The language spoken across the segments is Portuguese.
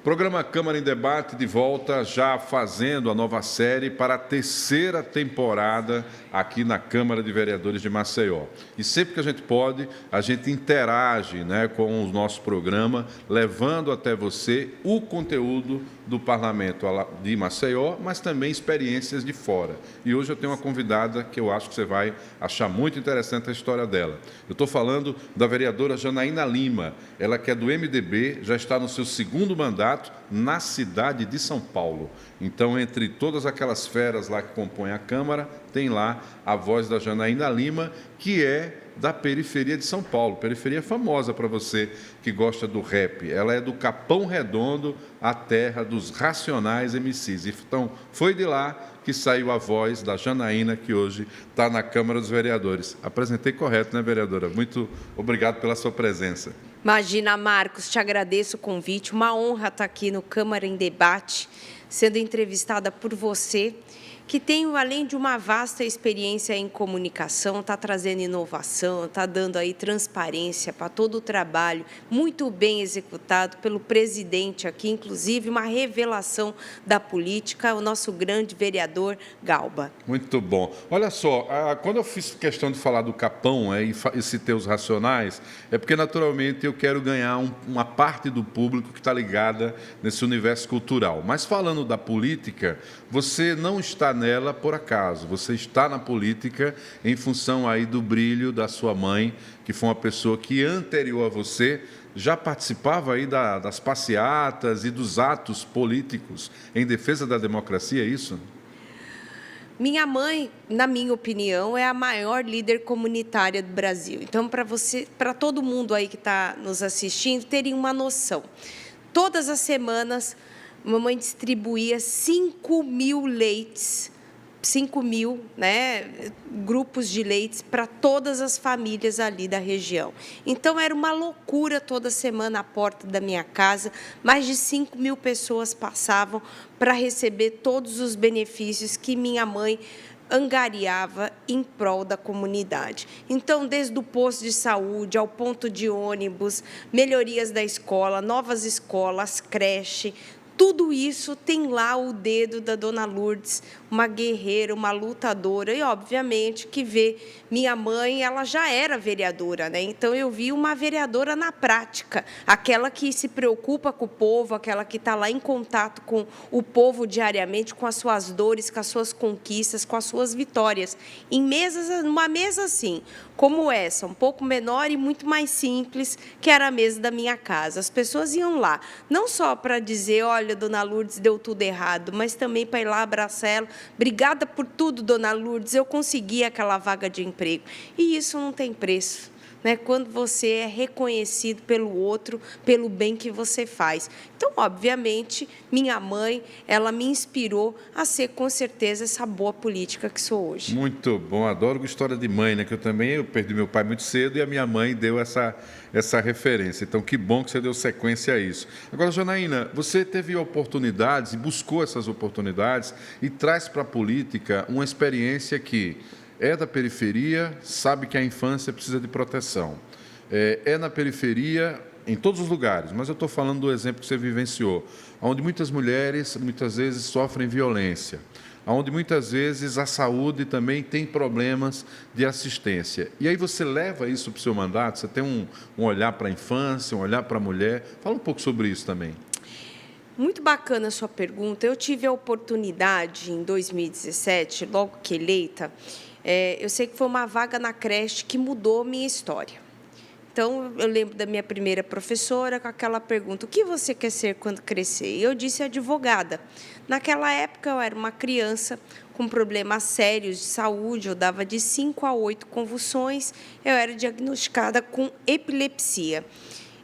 Programa Câmara em Debate de volta, já fazendo a nova série para a terceira temporada aqui na Câmara de Vereadores de Maceió. E sempre que a gente pode, a gente interage, com o nosso programa, levando até você o conteúdo do Parlamento de Maceió, mas também experiências de fora. E hoje eu tenho uma convidada que eu acho que você vai achar muito interessante a história dela. Eu estou falando da vereadora Janaína Lima, ela que é do MDB, já está no seu segundo mandato na cidade de São Paulo. Então, entre todas aquelas feras lá que compõem a Câmara, tem lá a voz da Janaína Lima, que é da periferia de São Paulo, periferia famosa para você que gosta do rap. Ela é do Capão Redondo, a terra dos Racionais MCs. Então, foi de lá que saiu a voz da Janaína, que hoje está na Câmara dos Vereadores. Apresentei correto, né, vereadora? Muito obrigado pela sua presença. Imagina, Marcos, te agradeço o convite. Uma honra estar aqui no Câmara em Debate, sendo entrevistada por você, que tem, além de uma vasta experiência em comunicação, está trazendo inovação, está dando aí transparência para todo o trabalho, muito bem executado pelo presidente aqui, inclusive uma revelação da política, o nosso grande vereador Galba. Muito bom. Olha só, quando eu fiz questão de falar do Capão e citei os Racionais, é porque, naturalmente, eu quero ganhar uma parte do público que está ligada nesse universo cultural. Mas, falando da política, você não está nela por acaso, você está na política em função aí do brilho da sua mãe, que foi uma pessoa que, anterior a você, já participava aí das passeatas e dos atos políticos em defesa da democracia, é isso? Minha mãe, na minha opinião, é a maior líder comunitária do Brasil. Então, para todo mundo aí que está nos assistindo, terem uma noção. Todas as semanas, mamãe distribuía 5.000 leites, 5.000 grupos de leites para todas as famílias ali da região. Então, era uma loucura toda semana à porta da minha casa. Mais de 5.000 pessoas passavam para receber todos os benefícios que minha mãe angariava em prol da comunidade. Então, desde o posto de saúde ao ponto de ônibus, melhorias da escola, novas escolas, creche, tudo isso tem lá o dedo da dona Lourdes, uma guerreira, uma lutadora, e, obviamente, que vê minha mãe, ela já era vereadora, Então, eu vi uma vereadora na prática, aquela que se preocupa com o povo, aquela que está lá em contato com o povo diariamente, com as suas dores, com as suas conquistas, com as suas vitórias. Numa mesa assim, como essa, um pouco menor e muito mais simples, que era a mesa da minha casa. As pessoas iam lá, não só para dizer, olha, dona Lourdes, deu tudo errado, mas também para ir lá abraçar ela. Obrigada por tudo, dona Lourdes, eu consegui aquela vaga de emprego. E isso não tem preço, quando você é reconhecido pelo outro, pelo bem que você faz. Então, obviamente, minha mãe, ela me inspirou a ser, com certeza, essa boa política que sou hoje. Muito bom, adoro história de mãe, que eu perdi meu pai muito cedo e a minha mãe deu essa referência. Então, que bom que você deu sequência a isso. Agora, Janaína, você teve oportunidades e buscou essas oportunidades e traz para a política uma experiência que é da periferia, sabe que a infância precisa de proteção. É na periferia, em todos os lugares, mas eu estou falando do exemplo que você vivenciou, onde muitas mulheres, muitas vezes, sofrem violência, onde muitas vezes a saúde também tem problemas de assistência. E aí você leva isso para o seu mandato, você tem um olhar para a infância, um olhar para a mulher. Fala um pouco sobre isso também. Muito bacana a sua pergunta. Eu tive a oportunidade, em 2017, logo que eleita, eu sei que foi uma vaga na creche que mudou minha história. Então, eu lembro da minha primeira professora com aquela pergunta, o que você quer ser quando crescer? E eu disse advogada. Naquela época, eu era uma criança com problemas sérios de saúde, eu dava de 5 a 8 convulsões, eu era diagnosticada com epilepsia.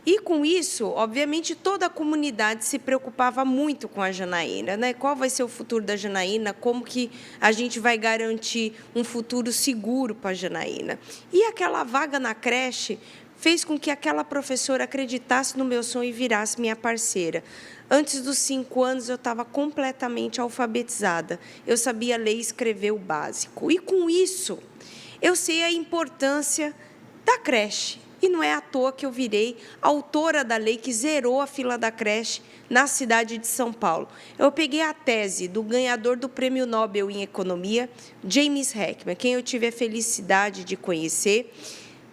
E, com isso, obviamente, toda a comunidade se preocupava muito com a Janaína, Qual vai ser o futuro da Janaína? Como que a gente vai garantir um futuro seguro para a Janaína? E aquela vaga na creche fez com que aquela professora acreditasse no meu sonho e virasse minha parceira. Antes dos 5 anos, eu estava completamente alfabetizada. Eu sabia ler e escrever o básico. E, com isso, eu sei a importância da creche. E não é à toa que eu virei autora da lei que zerou a fila da creche na cidade de São Paulo. Eu peguei a tese do ganhador do Prêmio Nobel em Economia, James Heckman, quem eu tive a felicidade de conhecer,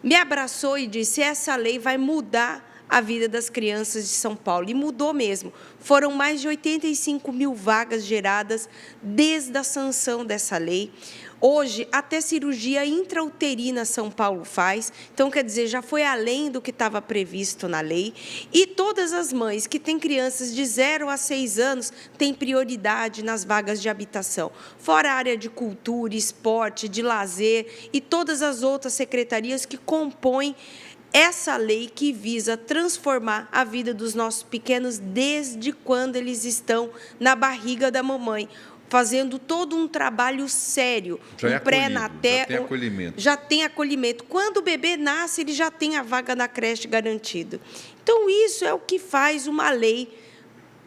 me abraçou e disse: essa lei vai mudar a vida das crianças de São Paulo. E mudou mesmo. Foram mais de 85 mil vagas geradas desde a sanção dessa lei. Hoje, até cirurgia intrauterina São Paulo faz. Então, quer dizer, já foi além do que estava previsto na lei. E todas as mães que têm crianças de 0 a 6 anos têm prioridade nas vagas de habitação. Fora a área de cultura, esporte, de lazer e todas as outras secretarias que compõem essa lei que visa transformar a vida dos nossos pequenos desde quando eles estão na barriga da mamãe, fazendo todo um trabalho sério, um pré-natal, já tem acolhimento. Já tem acolhimento. Quando o bebê nasce, ele já tem a vaga na creche garantida. Então, isso é o que faz uma lei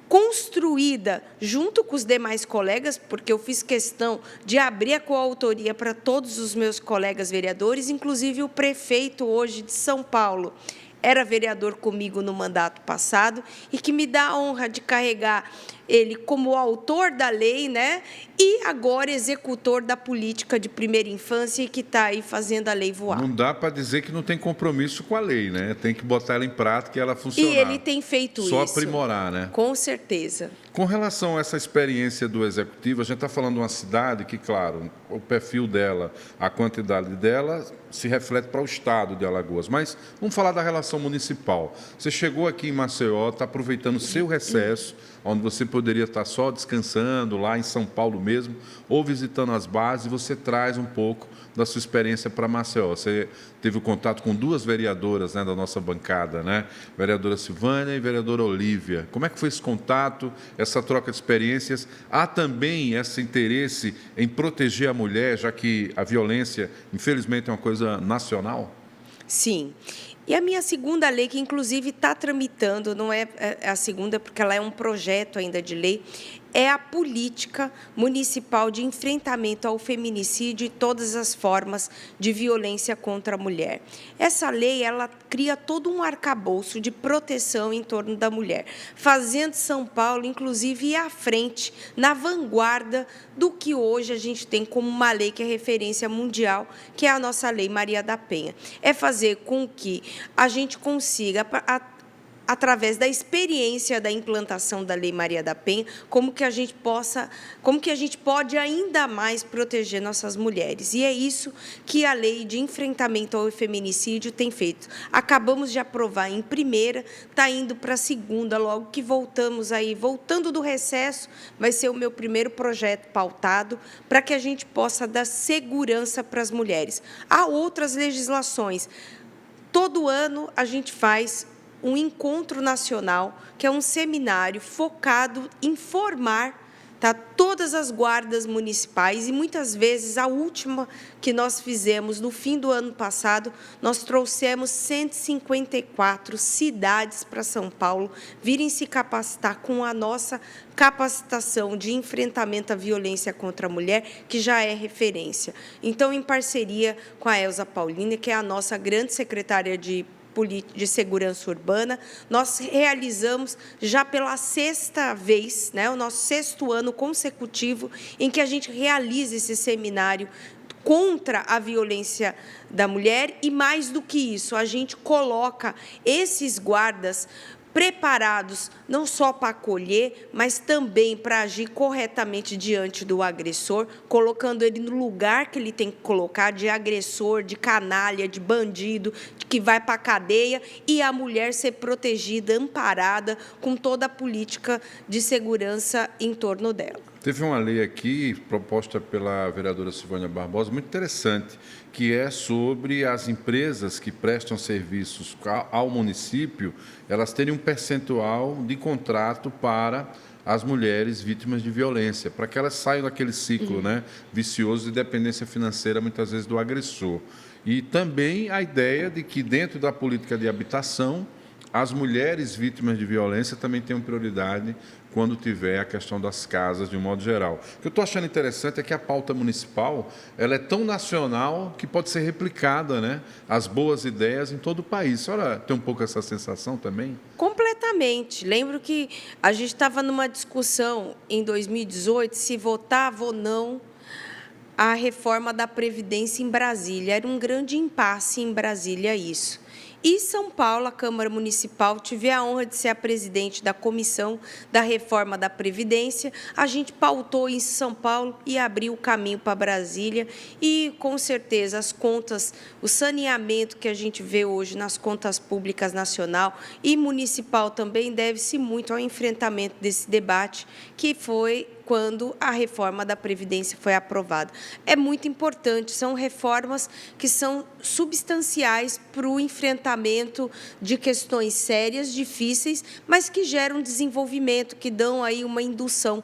construída junto com os demais colegas, porque eu fiz questão de abrir a coautoria para todos os meus colegas vereadores, inclusive o prefeito hoje de São Paulo era vereador comigo no mandato passado e que me dá a honra de carregar ele como autor da lei, né? E agora executor da política de primeira infância e que está aí fazendo a lei voar. Não dá para dizer que não tem compromisso com a lei, né? Tem que botar ela em prática e ela funcionar. E ele tem feito Só isso. Só aprimorar, né? Com certeza. Com relação a essa experiência do Executivo, a gente está falando de uma cidade que, claro, o perfil dela, a quantidade dela, se reflete para o estado de Alagoas. Mas vamos falar da relação municipal. Você chegou aqui em Maceió, está aproveitando o seu recesso, onde você poderia estar só descansando lá em São Paulo mesmo, ou visitando as bases, e você traz um pouco da sua experiência para Maceió. Você teve o contato com 2 vereadoras, né, da nossa bancada, né? Vereadora Silvânia e vereadora Olívia. Como é que foi esse contato, essa troca de experiências? Há também esse interesse em proteger a mulher, já que a violência, infelizmente, é uma coisa nacional? Sim. E a minha segunda lei, que inclusive está tramitando, não é a segunda, porque ela é um projeto ainda de lei, é a política municipal de enfrentamento ao feminicídio e todas as formas de violência contra a mulher. Essa lei, ela cria todo um arcabouço de proteção em torno da mulher, fazendo São Paulo, inclusive, ir à frente, na vanguarda do que hoje a gente tem como uma lei que é referência mundial, que é a nossa Lei Maria da Penha. É fazer com que a gente consiga, através da experiência da implantação da Lei Maria da Penha, como que a gente pode ainda mais proteger nossas mulheres. E é isso que a Lei de Enfrentamento ao Feminicídio tem feito. Acabamos de aprovar em primeira, está indo para a segunda, logo que voltando do recesso, vai ser o meu primeiro projeto pautado para que a gente possa dar segurança para as mulheres. Há outras legislações. Todo ano a gente faz um encontro nacional, que é um seminário focado em formar todas as guardas municipais, e muitas vezes a última que nós fizemos no fim do ano passado, nós trouxemos 154 cidades para São Paulo virem se capacitar com a nossa capacitação de enfrentamento à violência contra a mulher, que já é referência. Então, em parceria com a Elza Paulini, que é a nossa grande secretária de Segurança Urbana, nós realizamos já pela 6ª vez, né, o nosso 6º ano consecutivo, em que a gente realiza esse seminário contra a violência da mulher, e mais do que isso, a gente coloca esses guardas preparados não só para acolher, mas também para agir corretamente diante do agressor, colocando ele no lugar que ele tem que colocar, de agressor, de canalha, de bandido, que vai para a cadeia, e a mulher ser protegida, amparada, com toda a política de segurança em torno dela. Teve uma lei aqui, proposta pela vereadora Silvânia Barbosa, muito interessante, que é sobre as empresas que prestam serviços ao município, elas terem um percentual de contrato para as mulheres vítimas de violência, para que elas saiam daquele ciclo, né, vicioso de dependência financeira, muitas vezes, do agressor. E também a ideia de que, dentro da política de habitação, as mulheres vítimas de violência também tenham prioridade quando tiver a questão das casas, de um modo geral. O que eu estou achando interessante é que a pauta municipal ela é tão nacional que pode ser replicada, né? As boas ideias em todo o país. A senhora tem um pouco essa sensação também? Completamente. Lembro que a gente estava numa discussão em 2018 se votava ou não a reforma da Previdência em Brasília. Era um grande impasse em Brasília isso. E São Paulo, a Câmara Municipal, tive a honra de ser a presidente da Comissão da Reforma da Previdência. A gente pautou em São Paulo e abriu o caminho para Brasília. E, com certeza, as contas, o saneamento que a gente vê hoje nas contas públicas nacional e municipal também deve-se muito ao enfrentamento desse debate, que foi quando a reforma da Previdência foi aprovada. É muito importante, são reformas que são substanciais para o enfrentamento de questões sérias, difíceis, mas que geram desenvolvimento, que dão aí uma indução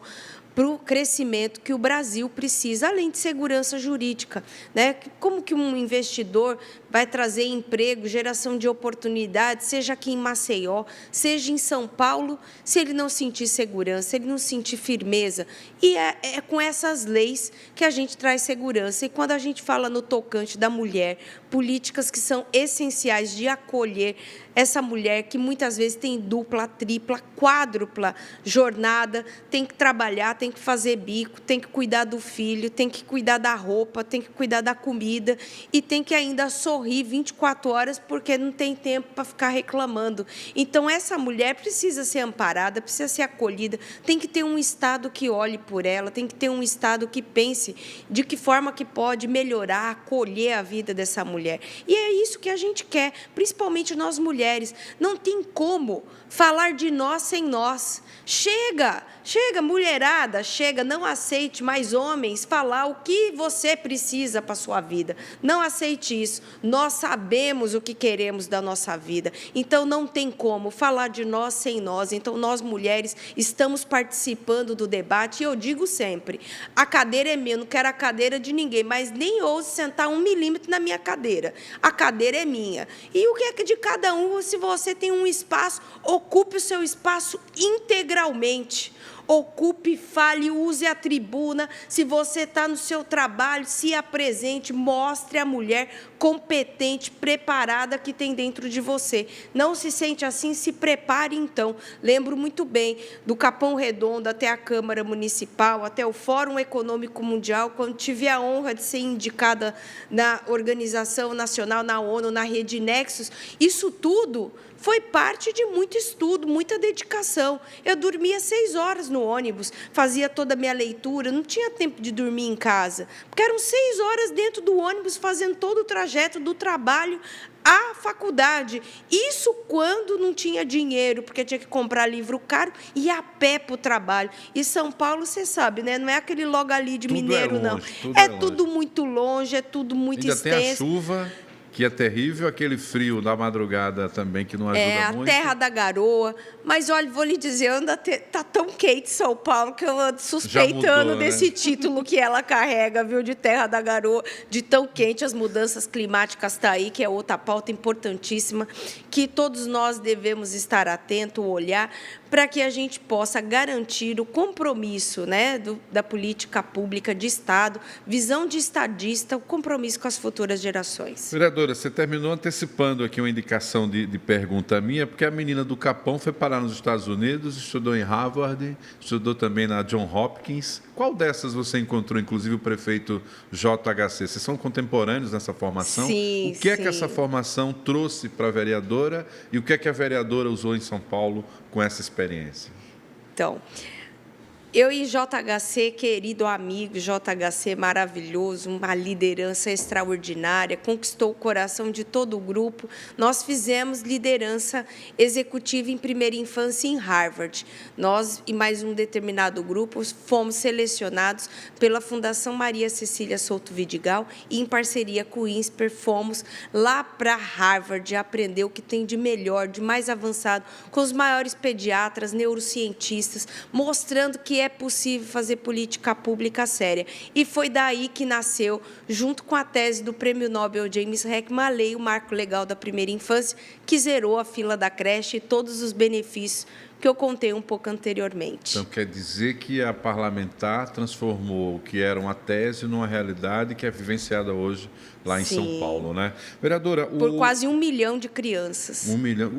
para o crescimento que o Brasil precisa, além de segurança jurídica, né? Como que um investidor vai trazer emprego, geração de oportunidades, seja aqui em Maceió, seja em São Paulo, se ele não sentir segurança, se ele não sentir firmeza? E é com essas leis que a gente traz segurança. E quando a gente fala no tocante da mulher, políticas que são essenciais de acolher essa mulher que muitas vezes tem dupla, tripla, quádrupla jornada, tem que trabalhar, tem que fazer bico, tem que cuidar do filho, tem que cuidar da roupa, tem que cuidar da comida e tem que ainda sorrir 24 horas porque não tem tempo para ficar reclamando. Então, essa mulher precisa ser amparada, precisa ser acolhida, tem que ter um Estado que olhe por ela, tem que ter um Estado que pense de que forma que pode melhorar, acolher a vida dessa mulher. E é isso que a gente quer, principalmente nós mulheres. Não tem como falar de nós sem nós. Chega, mulherada, chega, não aceite mais homens falar o que você precisa para a sua vida. Não aceite isso. Nós sabemos o que queremos da nossa vida. Então, não tem como falar de nós sem nós. Então, nós, mulheres, estamos participando do debate. E eu digo sempre, a cadeira é minha, eu não quero a cadeira de ninguém, mas nem ouse sentar 1 milímetro na minha cadeira. A cadeira é minha. E o que é que de cada um, se você tem um espaço, ocupe o seu espaço integralmente. Ocupe, fale, use a tribuna. Se você está no seu trabalho, se apresente, mostre a mulher competente, preparada que tem dentro de você. Não se sente assim, se prepare então. Lembro muito bem do Capão Redondo até a Câmara Municipal, até o Fórum Econômico Mundial, quando tive a honra de ser indicada na Organização Nacional, na ONU, na Rede Nexus. Isso tudo foi parte de muito estudo, muita dedicação. Eu dormia 6 horas no ônibus, fazia toda a minha leitura, não tinha tempo de dormir em casa, porque eram 6 horas dentro do ônibus, fazendo todo o trajeto do trabalho à faculdade. Isso quando não tinha dinheiro, porque tinha que comprar livro caro e ir a pé para o trabalho. E São Paulo, você sabe, né? Não é aquele logo ali de tudo Mineiro, é longe, não. Tudo É longe. tudo muito longe, é tudo muito Ainda extenso. tem a chuva, que é terrível, aquele frio da madrugada também, que não ajuda muito. É, a terra da garoa. Mas, olha, vou lhe dizer, está tão quente São Paulo que eu ando suspeitando mudou, desse né? título que ela carrega, viu, de terra da garoa, de tão quente. As mudanças climáticas estão aí, que é outra pauta importantíssima, que todos nós devemos estar atentos, olhar, para que a gente possa garantir o compromisso, né, da política pública de Estado, visão de estadista, o compromisso com as futuras gerações. Vereadora, você terminou antecipando aqui uma indicação de pergunta minha, porque a menina do Capão foi parar nos Estados Unidos, estudou em Harvard, estudou também na Johns Hopkins. Qual dessas você encontrou, inclusive, o prefeito JHC? Vocês são contemporâneos nessa formação? Sim, o que é que sim. essa formação trouxe para a vereadora e o que é que a vereadora usou em São Paulo com essa experiência? Então, eu e JHC, querido amigo, JHC maravilhoso, uma liderança extraordinária, conquistou o coração de todo o grupo. Nós fizemos liderança executiva em primeira infância em Harvard. Nós e mais um determinado grupo fomos selecionados pela Fundação Maria Cecília Souto Vidigal e, em parceria com o INSPER, fomos lá para Harvard aprender o que tem de melhor, de mais avançado, com os maiores pediatras, neurocientistas, mostrando que que é possível fazer política pública séria. E foi daí que nasceu, junto com a tese do Prêmio Nobel James Heckman, a lei, o Marco Legal da Primeira Infância, que zerou a fila da creche e todos os benefícios que eu contei um pouco anteriormente. Então, quer dizer que a parlamentar transformou o que era uma tese numa realidade que é vivenciada hoje lá em São Paulo, né? Vereadora... Por quase 1 milhão de crianças. 1 milhão.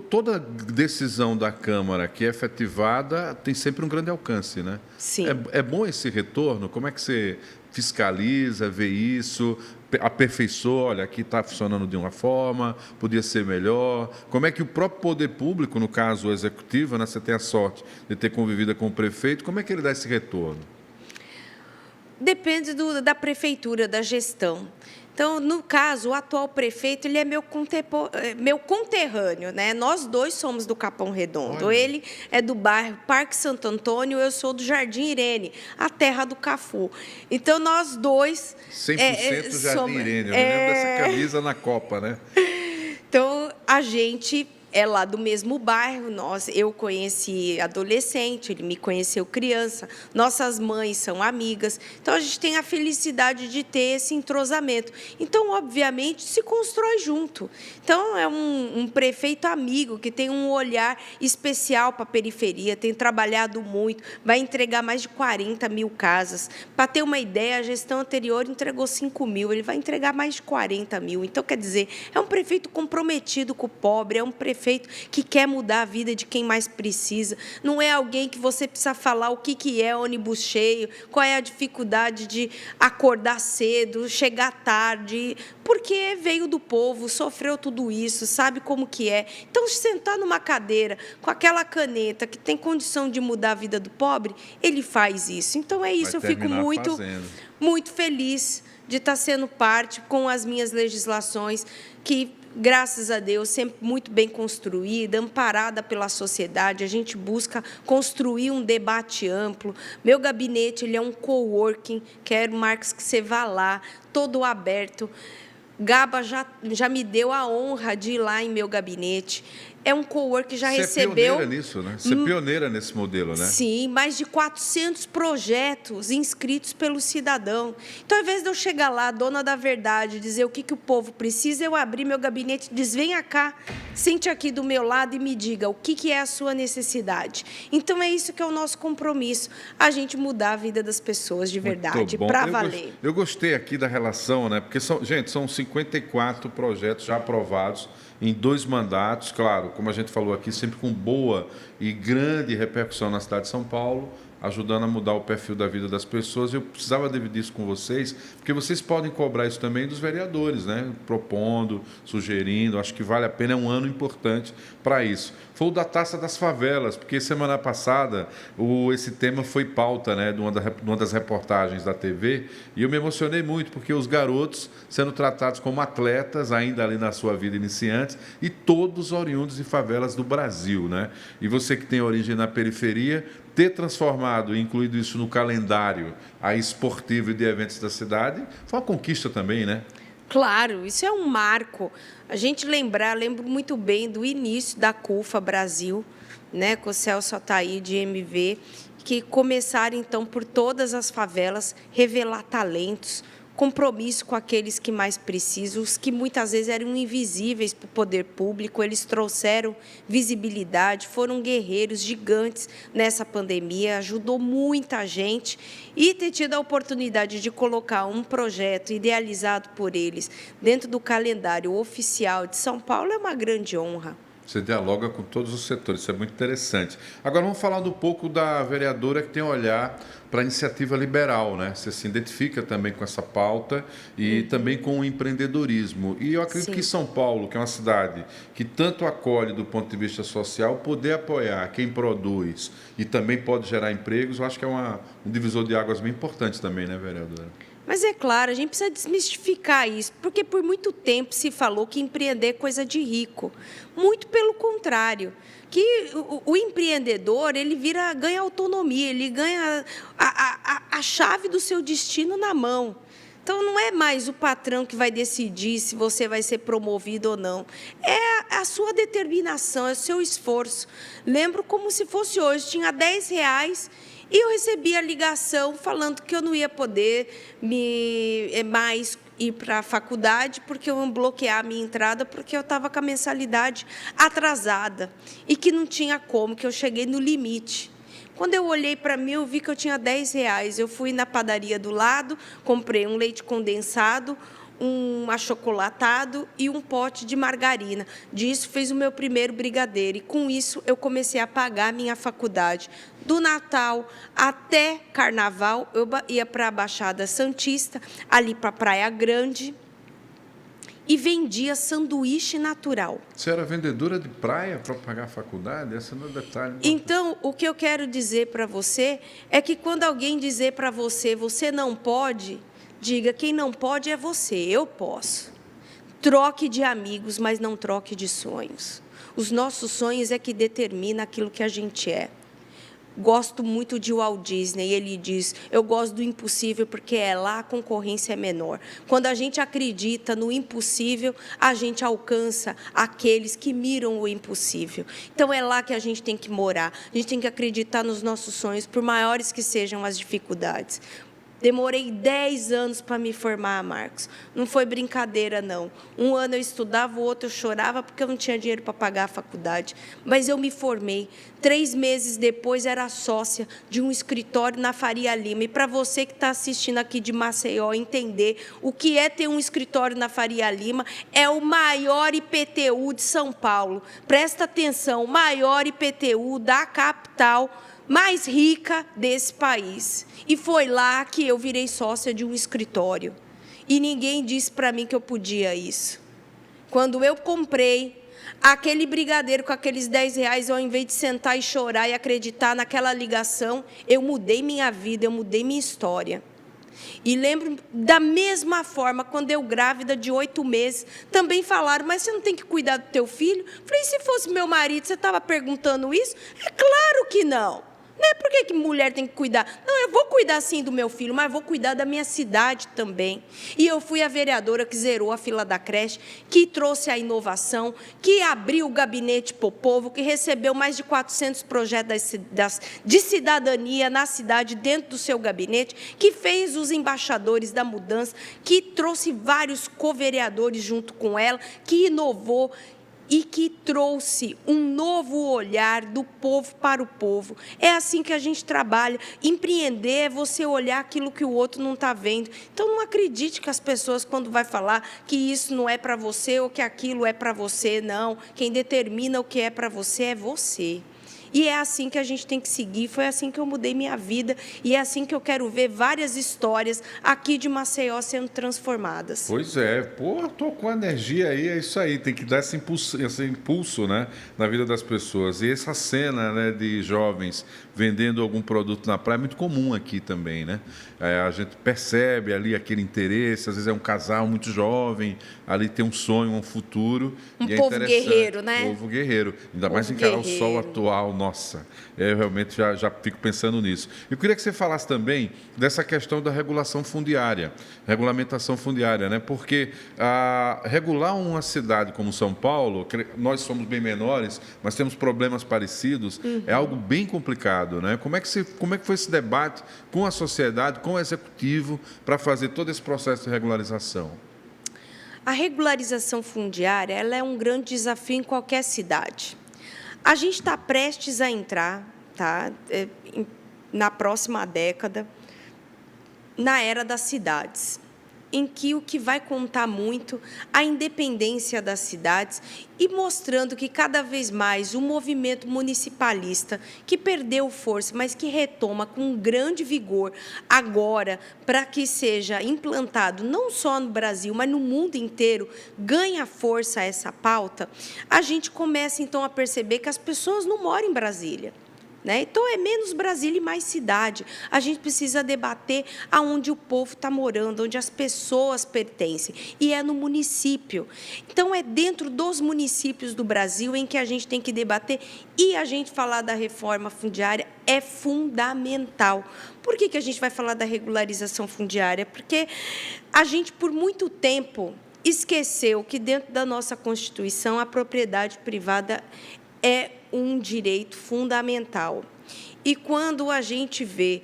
Toda decisão da Câmara que é efetivada tem sempre um grande alcance, né? Sim. É bom esse retorno? Como é que você fiscaliza, vê isso, aperfeiçoa, olha, aqui está funcionando de uma forma, podia ser melhor. Como é que o próprio poder público, no caso o executivo, né, você tem a sorte de ter convivido com o prefeito, como é que ele dá esse retorno? Depende da prefeitura, da gestão. Então, no caso, o atual prefeito, ele é meu conterrâneo, né? Nós dois somos do Capão Redondo. Olha. Ele é do bairro Parque Santo Antônio, eu sou do Jardim Irene, a terra do Cafu. Então, nós dois... 100% Jardim Irene, eu me lembro dessa camisa na Copa, né? Então, a gente é lá do mesmo bairro, eu conheci adolescente, ele me conheceu criança, nossas mães são amigas, então a gente tem a felicidade de ter esse entrosamento. Então, obviamente, se constrói junto. Então, é um prefeito amigo que tem um olhar especial para a periferia, tem trabalhado muito, vai entregar mais de 40 mil casas. Para ter uma ideia, a gestão anterior entregou 5 mil, ele vai entregar mais de 40 mil. Então, quer dizer, é um prefeito comprometido com o pobre, é um prefeito que quer mudar a vida de quem mais precisa. Não é alguém que você precisa falar o que é ônibus cheio, qual é a dificuldade de acordar cedo, chegar tarde, porque veio do povo, sofreu tudo isso, sabe como que é. Então, se sentar numa cadeira com aquela caneta que tem condição de mudar a vida do pobre, ele faz isso. Então, é isso. Eu fico muito feliz de estar sendo parte com as minhas legislações que, graças a Deus, sempre muito bem construída, amparada pela sociedade. A gente busca construir um debate amplo. Meu gabinete, ele é um coworking, quero, Marcos, que você vá lá, todo aberto. Gaba já me deu a honra de ir lá em meu gabinete. É um coworking que já recebeu... Você é pioneira nisso, né? Você é pioneira nesse modelo, né? Sim, mais de 400 projetos inscritos pelo cidadão. Então, ao invés de eu chegar lá, dona da verdade, dizer o que o povo precisa, eu abri meu gabinete e disse, venha cá, sente aqui do meu lado e me diga o que é a sua necessidade. Então, é isso que é o nosso compromisso, a gente mudar a vida das pessoas de verdade, para valer. Eu gostei aqui da relação, né? Porque, são 54 projetos já aprovados em 2 mandatos, claro, como a gente falou aqui, sempre com boa e grande repercussão na cidade de São Paulo, ajudando a mudar o perfil da vida das pessoas. Eu precisava dividir isso com vocês, porque vocês podem cobrar isso também dos vereadores, né? Propondo, sugerindo, acho que vale a pena, é um ano importante para isso. Foi o da Taça das Favelas, porque semana passada esse tema foi pauta, né, de uma das reportagens da TV, e eu me emocionei muito, porque os garotos sendo tratados como atletas, ainda ali na sua vida iniciantes, e todos oriundos de favelas do Brasil, né? E você que tem origem na periferia, ter transformado e incluído isso no calendário esportivo e de eventos da cidade, foi uma conquista também, né? Claro, isso é um marco. A gente lembro muito bem do início da CUFA Brasil, né, com o Celso Ataíde, MV, que começaram, então, por todas as favelas, revelar talentos, compromisso com aqueles que mais precisam, os que muitas vezes eram invisíveis para o poder público, eles trouxeram visibilidade, foram guerreiros gigantes nessa pandemia, ajudou muita gente, e ter tido a oportunidade de colocar um projeto idealizado por eles dentro do calendário oficial de São Paulo é uma grande honra. Você dialoga com todos os setores, isso é muito interessante. Agora vamos falar um pouco da vereadora que tem um olhar para a iniciativa liberal, né? Você se identifica também com essa pauta e também com o empreendedorismo. E eu acredito que São Paulo, que é uma cidade que tanto acolhe do ponto de vista social, poder apoiar quem produz e também pode gerar empregos, eu acho que é um divisor de águas bem importante também, né, vereadora? Mas é claro, a gente precisa desmistificar isso, porque por muito tempo se falou que empreender é coisa de rico. Muito pelo contrário, que o empreendedor, ele ganha autonomia, ele ganha a chave do seu destino na mão. Então, não é mais o patrão que vai decidir se você vai ser promovido ou não. É a sua determinação, é o seu esforço. Lembro como se fosse hoje, tinha R$10 E eu recebi a ligação falando que eu não ia poder mais ir para a faculdade, porque eu ia bloquear a minha entrada, porque eu estava com a mensalidade atrasada e que não tinha como, que eu cheguei no limite. Quando eu olhei para mim, eu vi que eu tinha R$10. Eu fui na padaria do lado, comprei um leite condensado, um achocolatado e um pote de margarina. Disso, fiz o meu primeiro brigadeiro. E, com isso, eu comecei a pagar a minha faculdade. Do Natal até Carnaval, eu ia para a Baixada Santista, ali para a Praia Grande, e vendia sanduíche natural. Você era vendedora de praia para pagar a faculdade? Esse não é detalhe. Então, o que eu quero dizer para você é que quando alguém dizer para você, você não pode, diga, quem não pode é você, eu posso. Troque de amigos, mas não troque de sonhos. Os nossos sonhos é que determina aquilo que a gente é. Gosto muito de Walt Disney, ele diz, eu gosto do impossível porque lá a concorrência é menor. Quando a gente acredita no impossível, a gente alcança aqueles que miram o impossível. Então, é lá que a gente tem que morar, a gente tem que acreditar nos nossos sonhos, por maiores que sejam as dificuldades. Demorei 10 anos para me formar, Marcos. Não foi brincadeira, não. Um ano eu estudava, o outro eu chorava porque eu não tinha dinheiro para pagar a faculdade. Mas eu me formei. 3 meses depois, era sócia de um escritório na Faria Lima. E para você que está assistindo aqui de Maceió entender o que é ter um escritório na Faria Lima, é o maior IPTU de São Paulo. Presta atenção, o maior IPTU da capital mais rica desse país. E foi lá que eu virei sócia de um escritório. E ninguém disse para mim que eu podia isso. Quando eu comprei aquele brigadeiro com aqueles R$10, ao invés de sentar e chorar e acreditar naquela ligação, eu mudei minha vida, eu mudei minha história. E lembro, da mesma forma, quando eu grávida de 8 meses, também falaram, mas você não tem que cuidar do teu filho? Falei, se fosse meu marido, você estava perguntando isso? É claro que não. Né? Por que mulher tem que cuidar? Não, eu vou cuidar sim do meu filho, mas vou cuidar da minha cidade também. E eu fui a vereadora que zerou a fila da creche, que trouxe a inovação, que abriu o gabinete para o povo, que recebeu mais de 400 projetos de cidadania na cidade, dentro do seu gabinete, que fez os embaixadores da mudança, que trouxe vários co-vereadores junto com ela, que inovou, e que trouxe um novo olhar do povo para o povo. É assim que a gente trabalha. Empreender é você olhar aquilo que o outro não está vendo. Então, não acredite que as pessoas, quando vai falar que isso não é para você ou que aquilo é para você, não. Quem determina o que é para você é você. E é assim que a gente tem que seguir, foi assim que eu mudei minha vida, e é assim que eu quero ver várias histórias aqui de Maceió sendo transformadas. Pois é, pô, tô com energia aí, é isso aí, tem que dar esse impulso, né, na vida das pessoas. E essa cena, né, de jovens vendendo algum produto na praia é muito comum aqui também, né? A gente percebe ali aquele interesse, às vezes é um casal muito jovem, ali tem um sonho, um futuro. Um povo guerreiro, né? Um povo guerreiro, ainda mais encarar o sol atual, nossa, eu realmente já fico pensando nisso. Eu queria que você falasse também dessa questão da regulação fundiária, regulamentação fundiária, né? Porque regular uma cidade como São Paulo, nós somos bem menores, mas temos problemas parecidos, é algo bem complicado, né? Como é que foi esse debate com a sociedade, com o executivo, para fazer todo esse processo de regularização? A regularização fundiária, ela é um grande desafio em qualquer cidade. A gente está prestes a entrar, tá, na próxima década, na era das cidades, em que o que vai contar muito a independência das cidades e mostrando que cada vez mais o movimento municipalista, que perdeu força, mas que retoma com grande vigor agora, para que seja implantado não só no Brasil, mas no mundo inteiro, ganha força essa pauta, a gente começa então a perceber que as pessoas não moram em Brasília. Né? Então, é menos Brasília e mais cidade. A gente precisa debater aonde o povo está morando, onde as pessoas pertencem, e é no município. Então, é dentro dos municípios do Brasil em que a gente tem que debater, e a gente falar da reforma fundiária é fundamental. Por que a gente vai falar da regularização fundiária? Porque a gente, por muito tempo, esqueceu que, dentro da nossa Constituição, a propriedade privada é um direito fundamental. E quando a gente vê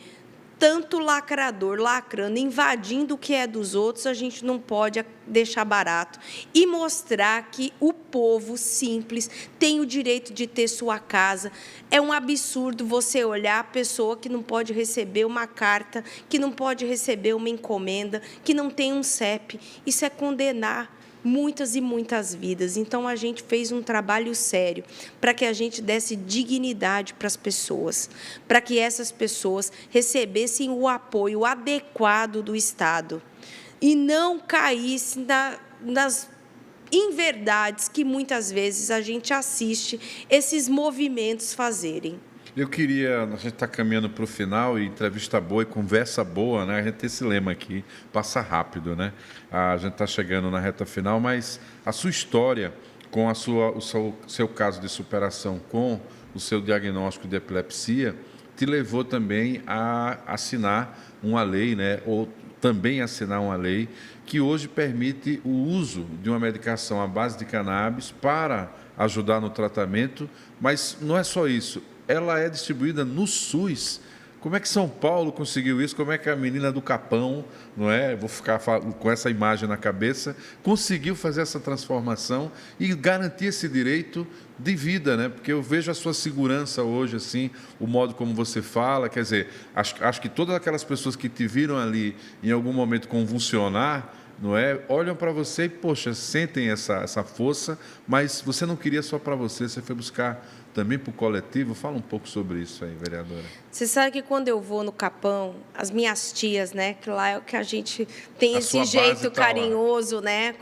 tanto lacrador lacrando, invadindo o que é dos outros, a gente não pode deixar barato e mostrar que o povo simples tem o direito de ter sua casa. É um absurdo você olhar a pessoa que não pode receber uma carta, que não pode receber uma encomenda, que não tem um CEP. Isso é condenar muitas e muitas vidas. Então, a gente fez um trabalho sério para que a gente desse dignidade para as pessoas, para que essas pessoas recebessem o apoio adequado do Estado e não caíssem nas inverdades que, muitas vezes, a gente assiste esses movimentos fazerem. Eu queria, a gente está caminhando para o final, e entrevista boa e conversa boa, né? A gente tem esse lema aqui, passa rápido, né? A gente está chegando na reta final, mas a sua história com o seu caso de superação, com o seu diagnóstico de epilepsia, te levou também a assinar uma lei, né? Ou também assinar uma lei que hoje permite o uso de uma medicação à base de cannabis para ajudar no tratamento, mas não é só isso. Ela é distribuída no SUS. Como é que São Paulo conseguiu isso? Como é que a menina do Capão, não é? Vou ficar com essa imagem na cabeça, conseguiu fazer essa transformação e garantir esse direito de vida, né? Porque eu vejo a sua segurança hoje, assim, o modo como você fala, quer dizer, acho que todas aquelas pessoas que te viram ali em algum momento convulsionar, não é? Olham para você e, poxa, sentem essa força, mas você não queria só para você, você foi buscar também para o coletivo. Fala um pouco sobre isso aí, vereadora. Você sabe que quando eu vou no Capão, as minhas tias, né, que lá é o que a gente tem esse jeito carinhoso, né,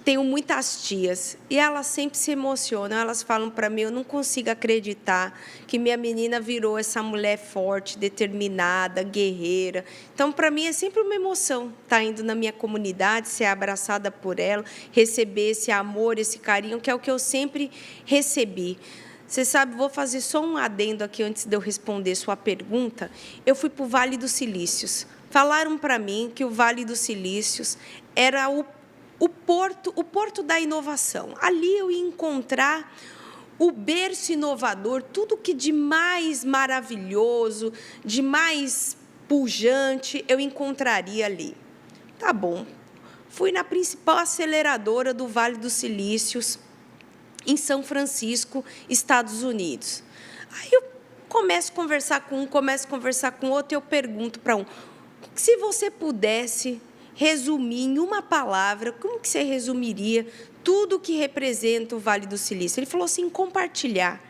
tenho muitas tias, e elas sempre se emocionam, elas falam para mim, eu não consigo acreditar que minha menina virou essa mulher forte, determinada, guerreira. Então, para mim, é sempre uma emoção estar indo na minha comunidade, ser abraçada por ela, receber esse amor, esse carinho, que é o que eu sempre recebi. Você sabe, vou fazer só um adendo aqui antes de eu responder sua pergunta. Eu fui para o Vale dos Silícios. Falaram para mim que o Vale dos Silícios era o porto da inovação. Ali eu ia encontrar o berço inovador, tudo que de mais maravilhoso, de mais pujante, eu encontraria ali. Tá bom. Fui na principal aceleradora do Vale dos Silícios, em São Francisco, Estados Unidos. Aí eu começo a conversar com um, começo a conversar com outro, e eu pergunto para um, se você pudesse resumir em uma palavra, como que você resumiria tudo que representa o Vale do Silício? Ele falou assim, compartilhar.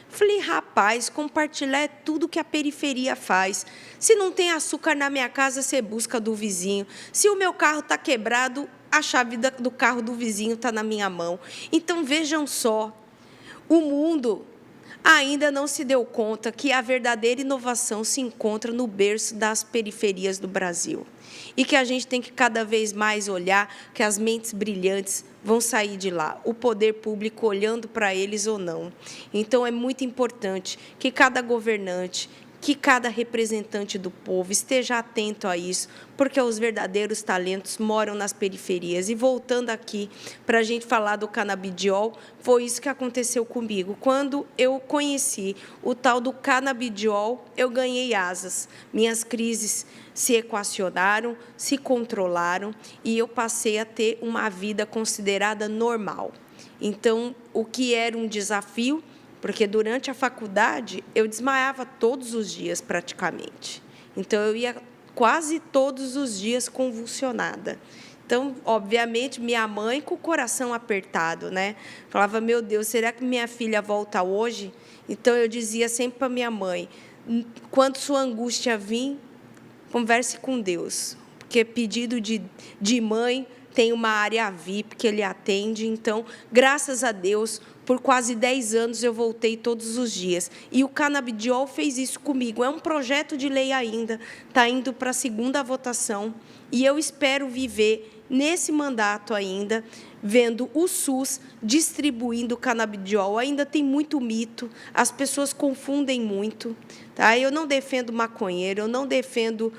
Falei, rapaz, compartilhar é tudo que a periferia faz. Se não tem açúcar na minha casa, você busca do vizinho. Se o meu carro está quebrado, a chave do carro do vizinho está na minha mão. Então, vejam só, o mundo ainda não se deu conta que a verdadeira inovação se encontra no berço das periferias do Brasil. E que a gente tem que cada vez mais olhar que as mentes brilhantes vão sair de lá, o poder público olhando para eles ou não. Então, é muito importante que cada governante, que cada representante do povo esteja atento a isso, porque os verdadeiros talentos moram nas periferias. E voltando aqui para a gente falar do canabidiol, foi isso que aconteceu comigo. Quando eu conheci o tal do canabidiol, eu ganhei asas. Minhas crises se equacionaram, se controlaram e eu passei a ter uma vida considerada normal. Então, o que era um desafio, porque durante a faculdade eu desmaiava todos os dias praticamente. Então, eu ia quase todos os dias convulsionada. Então, obviamente, minha mãe com o coração apertado, né? Falava, meu Deus, será que minha filha volta hoje? Então, eu dizia sempre para minha mãe, quando sua angústia vir, converse com Deus, porque pedido de mãe tem uma área VIP que ele atende. Então, graças a Deus, por quase 10 anos eu voltei todos os dias. E o canabidiol fez isso comigo. É um projeto de lei ainda, está indo para a segunda votação. E eu espero viver nesse mandato ainda, vendo o SUS distribuindo canabidiol. Ainda tem muito mito, as pessoas confundem muito. Tá? Eu não defendo maconheiro, eu não defendo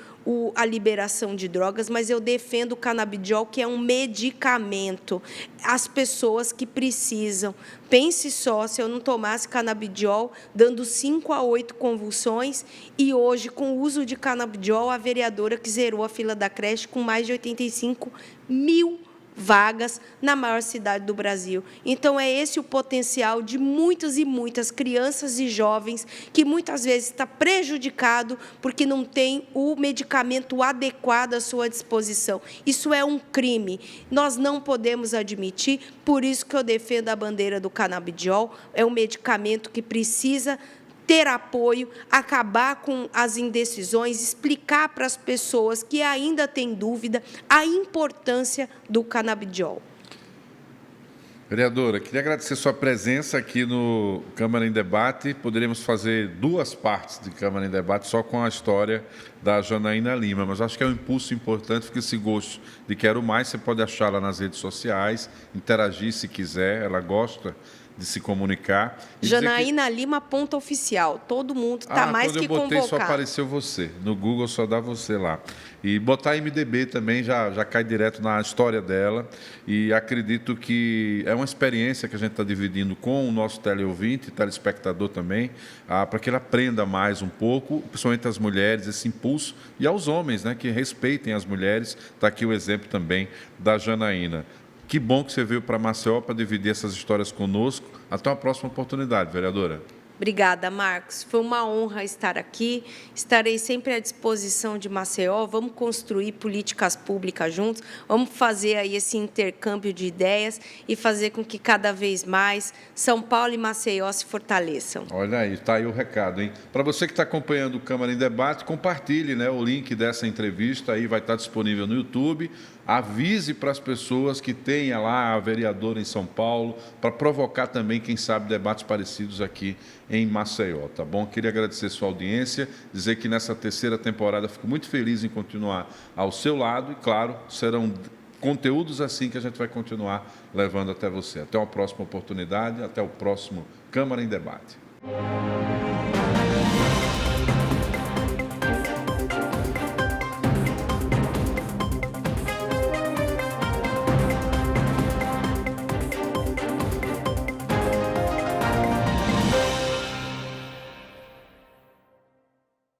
a liberação de drogas, mas eu defendo o canabidiol, que é um medicamento. As pessoas que precisam. Pense só, se eu não tomasse canabidiol, dando 5 a 8 convulsões, e hoje, com o uso de canabidiol, a vereadora que zerou a fila da creche com mais de 85 mil vagas na maior cidade do Brasil. Então, é esse o potencial de muitas e muitas crianças e jovens que muitas vezes está prejudicado porque não tem o medicamento adequado à sua disposição. Isso é um crime. Nós não podemos admitir, por isso que eu defendo a bandeira do canabidiol. É um medicamento que precisa ter apoio, acabar com as indecisões, explicar para as pessoas que ainda têm dúvida a importância do canabidiol. Vereadora, queria agradecer sua presença aqui no Câmara em Debate. Poderíamos fazer 2 partes de Câmara em Debate só com a história da Janaína Lima, mas acho que é um impulso importante, porque esse gosto de quero mais, você pode achá-la nas redes sociais, interagir se quiser, ela gosta de se comunicar. Janaína Lima, ponto oficial. Todo mundo está mais que convocado. Quando eu botei, só apareceu você. No Google só dá você lá. E botar MDB também já cai direto na história dela. E acredito que é uma experiência que a gente está dividindo com o nosso teleouvinte, telespectador também, para que ele aprenda mais um pouco, principalmente as mulheres, esse impulso, e aos homens, né, que respeitem as mulheres. Está aqui o exemplo também da Janaína. Que bom que você veio para Maceió para dividir essas histórias conosco. Até uma próxima oportunidade, vereadora. Obrigada, Marcos. Foi uma honra estar aqui. Estarei sempre à disposição de Maceió. Vamos construir políticas públicas juntos. Vamos fazer aí esse intercâmbio de ideias e fazer com que cada vez mais São Paulo e Maceió se fortaleçam. Olha aí, está aí o recado, hein? Para você que está acompanhando o Câmara em Debate, compartilhe, né, o link dessa entrevista, aí vai estar disponível no YouTube. Avise para as pessoas que tenha lá a vereadora em São Paulo, para provocar também, quem sabe, debates parecidos aqui em Maceió, tá bom? Queria agradecer sua audiência, dizer que nessa 3ª temporada fico muito feliz em continuar ao seu lado e, claro, serão conteúdos assim que a gente vai continuar levando até você. Até uma próxima oportunidade, até o próximo Câmara em Debate.